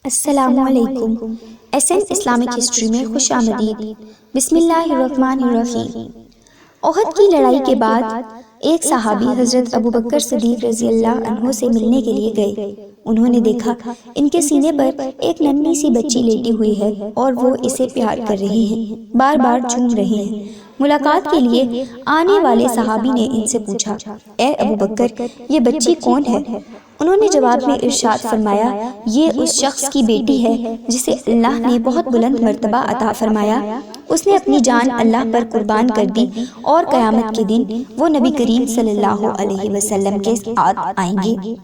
السلام علیکم۔ SN Islamic history میں خوش آمدید۔ بسم اللہ الرحمن الرحیم۔ احد کی لڑائی کے بعد ایک صحابی حضرت ابوبکر صدیق رضی اللہ عنہ سے ملنے کے لیے گئے۔ انہوں نے دیکھا ان کے سینے پر ایک ننھی سی بچی لیٹی ہوئی ہے اور وہ اسے پیار کر رہے ہیں، بار بار چوم رہے ہیں۔ ملاقات کے لیے آنے والے صحابی نے ان سے پوچھا، اے ابوبکر، یہ بچی کون ہے؟ انہوں نے جواب میں ارشاد فرمایا، یہ اس شخص کی بیٹی ہے جسے اللہ نے بہت بلند مرتبہ عطا فرمایا۔ اس نے اپنی جان اللہ پر قربان کر دی اور قیامت کے دن وہ نبی کریم صلی اللہ علیہ وسلم کے ساتھ آئیں گے۔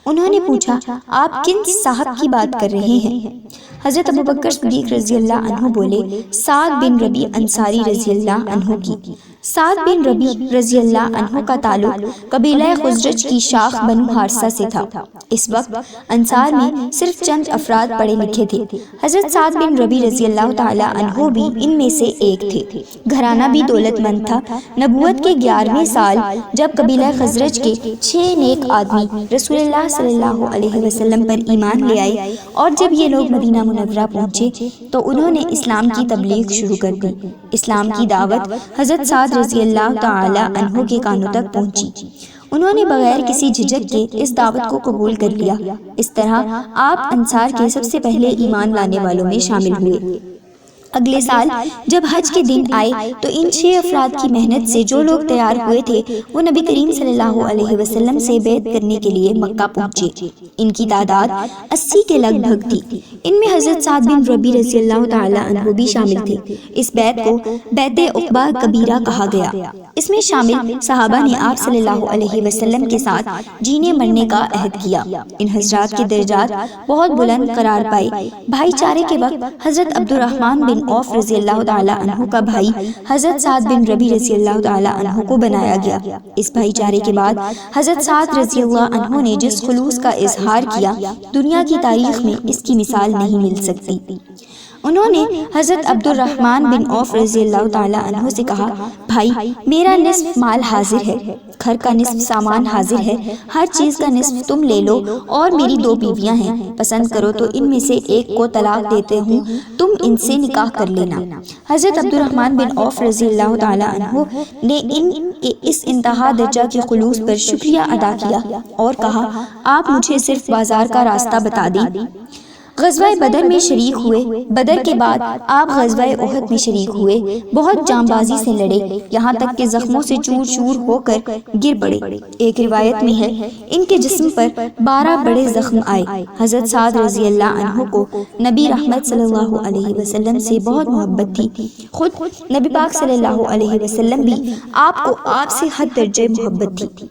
انہوں نے پوچھا، آپ کن صاحب کی بات کر رہے ہیں؟ حضرت ابوبکر صدیق رضی اللہ عنہ بولے، سعد بن ربیع انصاری رضی اللہ عنہ کی۔ سعد بن ربیع رضی اللہ عنہ کا تعلق قبیلہ خزرج کی شاخ بنو حارثہ سے تھا۔ اس وقت انصار میں صرف چند افراد پڑھے لکھے تھے۔ حضرت سعد بن ربیع رضی اللہ تعالی عنہ بھی ان میں سے ایک تھے۔ گھرانہ بھی دولت مند تھا۔ نبوت کے 11ویں سال جب قبیلہ خزرج کے 6 نیک آدمی رسول اللہ صلی اللہ علیہ وسلم پر ایمان لے آئے اور جب یہ لوگ مدینہ منورہ پہنچے تو انہوں نے اسلام کی تبلیغ شروع کر دی۔ اسلام کی دعوت حضرت سعد رضی اللہ تعالی عنہ کے کانوں تک پہنچی۔ انہوں نے بغیر کسی جھجک کے اس دعوت کو قبول کر لیا۔ اس طرح آپ انصار کے سب سے پہلے ایمان لانے والوں میں شامل ہوئے۔ اگلے سال جب حج کے دن آئے تو ان 6 افراد کی محنت سے جو لوگ تیار ہوئے تھے وہ نبی کریم صلی اللہ علیہ وسلم سے بیعت کرنے کے لیے مکہ پہنچے۔ ان کی تعداد 80 کے لگ بھگ تھی۔ ان میں حضرت سعد بن ربیع رضی اللہ تعالی عنہ بھی شامل تھے۔ اس بیعت کو بیعت عقبہ کبیرہ کہا گیا۔ اس میں شامل صحابہ نے آپ صلی اللہ علیہ وسلم کے ساتھ جینے مرنے کا عہد کیا۔ ان حضرات کے درجات بہت بلند قرار پائے۔ بھائی چارے کے وقت حضرت عبد الرحمن بن عوف رضی اللہ تعالی عنہ کا بھائی حضرت سعد بن ربیع رضی اللہ تعالی عنہ کو بنایا گیا۔ اس بھائی چارے کے بعد حضرت سعد رضی اللہ عنہ نے جس خلوص کا اظہار کیا، دنیا کی تاریخ میں اس کی مثال نہیں مل سکتی۔ انہوں نے حضرت عبد الرحمن بن عوف رضی اللہ تعالی عنہ سے کہا، بھائی، میرا نصف مال حاضر ہے، گھر کا نصف سامان حاضر ہے، ہر چیز کا نصف تم لے لو، اور میری 2 بیویاں ہیں، پسند کرو تو ان میں سے ایک کو طلاق دیتے ہوں، تم ان سے نکاح کر لینا۔ حضرت عبد الرحمن بن عوف رضی اللہ تعالی عنہ نے ان کے اس انتہا درجہ کے خلوص پر شکریہ ادا کیا اور کہا، آپ مجھے صرف بازار کا راستہ بتا دیں۔ غزوہ بدر میں شریک ہوئے۔ بدر کے بعد آپ غزوہ احد میں شریک ہوئے۔ بہت جاں بازی سے لڑے، یہاں تک کہ زخموں سے چور چور ہو کر گر پڑے۔ ایک روایت میں ہے ان کے جسم پر 12 بڑے زخم آئے۔ حضرت سعد رضی اللہ عنہ کو نبی رحمت صلی اللہ علیہ وسلم سے بہت محبت تھی۔ خود نبی پاک صلی اللہ علیہ وسلم بھی آپ کو آپ سے حد درجے محبت تھی۔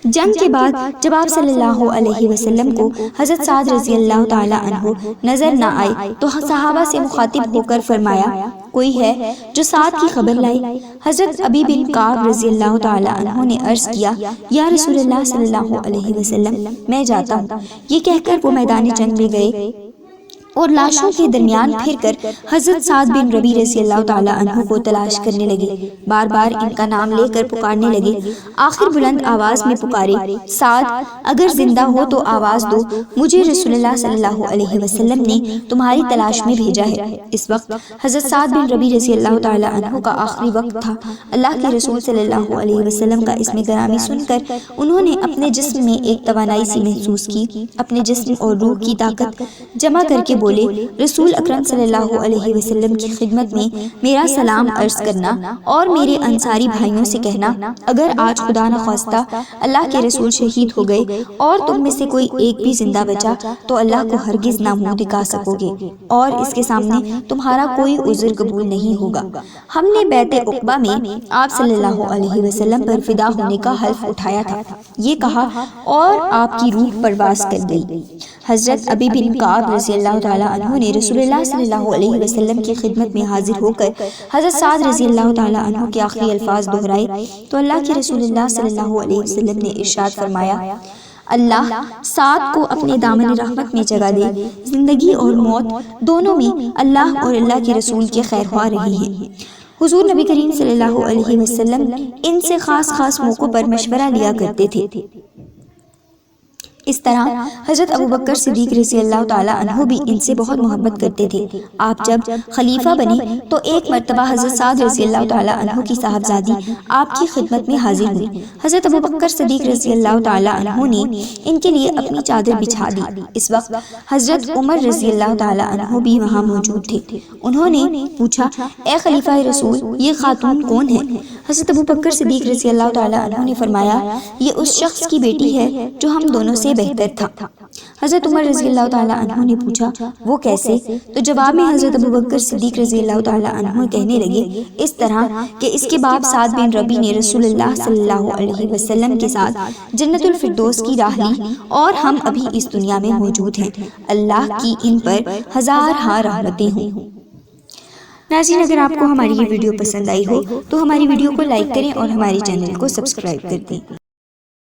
جنگ کے بعد جب آپ صلی اللہ علیہ وسلم کو حضرت سعد رضی اللہ تعالی عنہ نظر نہ آئے تو صحابہ سے مخاطب ہو کر فرمایا، کوئی ہے جو سعد کی خبر لائے؟ حضرت ابی بن کعب رضی اللہ تعالی عنہ نے عرض کیا، یا رسول اللہ صلی اللہ علیہ وسلم، میں جاتا ہوں۔ یہ کہہ کر وہ میدان جنگ میں گئے اور لاشوں کے درمیان پھر کر حضرت سعد بن ربیع رضی اللہ تعالی عنہ کو تلاش کرنے لگے، بار بار ان کا نام لے کر پکارنے لگے۔ آخر بلند آواز میں پکارے، سعد، اگر زندہ ہو تو آواز دو، مجھے رسول اللہ صلی اللہ علیہ وسلم نے تمہاری تلاش میں بھیجا ہے۔ اس وقت حضرت سعد بن ربیع رضی اللہ تعالی عنہ کا آخری وقت تھا۔ اللہ کے رسول صلی اللہ علیہ وسلم کا اسم گرامی سن کر انہوں نے اپنے جسم میں ایک توانائی سی محسوس کی۔ اپنے جسم اور روح کی طاقت جمع کر کے بولے، رسول اکرم صلی اللہ علیہ وسلم کی خدمت میں میرا سلام عرض کرنا اور میرے انصاری بھائیوں سے کہنا، اگر آج خدا نخواستہ اللہ کے رسول شہید ہو گئے اور تم میں سے کوئی ایک بھی زندہ بچا تو اللہ کو ہرگز نہ منہ دکھا سکو گے اور اس کے سامنے تمہارا کوئی عذر قبول نہیں ہوگا۔ ہم نے بیعت عقبہ میں آپ صلی اللہ علیہ وسلم پر فدا ہونے کا حلف اٹھایا تھا، یہ کہا اور آپ کی روح پرواز کر گئی۔ حضرت ابی بن کعب رضی اللہ تعالی عنہ نے رسول اللہ صلی اللہ علیہ وسلم کی خدمت میں حاضر ہو کر حضرت سعد رضی اللہ تعالی عنہ کے آخری الفاظ دہرائے تو اللہ کے رسول اللہ صلی اللہ علیہ وسلم نے ارشاد فرمایا، اللہ سعد کو اپنے دامن رحمت میں جگہ دے۔ زندگی اور موت دونوں میں اللہ اور اللہ کے رسول کے خیر خواہ رہے ہیں۔ حضور نبی کریم صلی اللہ علیہ وسلم ان سے خاص موقعوں پر مشورہ لیا کرتے تھے۔ اس طرح حضرت ابوبکر صدیق رضی اللہ تعالیٰ عنہ بھی ان سے بہت محبت کرتے تھے۔ آپ جب خلیفہ بنے تو ایک مرتبہ حضرت سعد رضی اللہ تعالیٰ عنہ کی صاحبزادی آپ کی خدمت میں حاضر ہوئی۔ حضرت ابوبکر صدیق رضی اللہ تعالیٰ عنہ نے ان کے لیے اپنی چادر بچھا دی۔ اس وقت حضرت عمر رضی اللہ تعالیٰ عنہ بھی وہاں موجود تھے۔ انہوں نے پوچھا، اے خلیفہ رسول، یہ خاتون کون ہے؟ حضرت ابوبکر صدیق رضی اللہ تعالیٰ عنہ نے فرمایا، یہ اس شخص کی بیٹی ہے جو ہم دونوں سے بہتر تھا۔ حضرت عمر رضی اللہ تعالیٰ عنہ نے پوچھا، وہ کیسے؟ تو جواب میں حضرت ابوبکر صدیق رضی اللہ تعالیٰ عنہ کہنے لگے، اس طرح کہ اس کے باپ سعد بن ربیع نے رسول اللہ صلی اللہ علیہ وسلم کے ساتھ جنت الفردوس کی راہ لی اور ہم ابھی اس دنیا میں موجود ہیں۔ اللہ کی ان پر ہزارہا رحمتیں ہوں۔ ناظرین، اگر آپ کو ہماری یہ ویڈیو پسند آئی ہو تو ہماری ویڈیو کو لائک کریں اور ہمارے چینل کو سبسکرائب کر دیں۔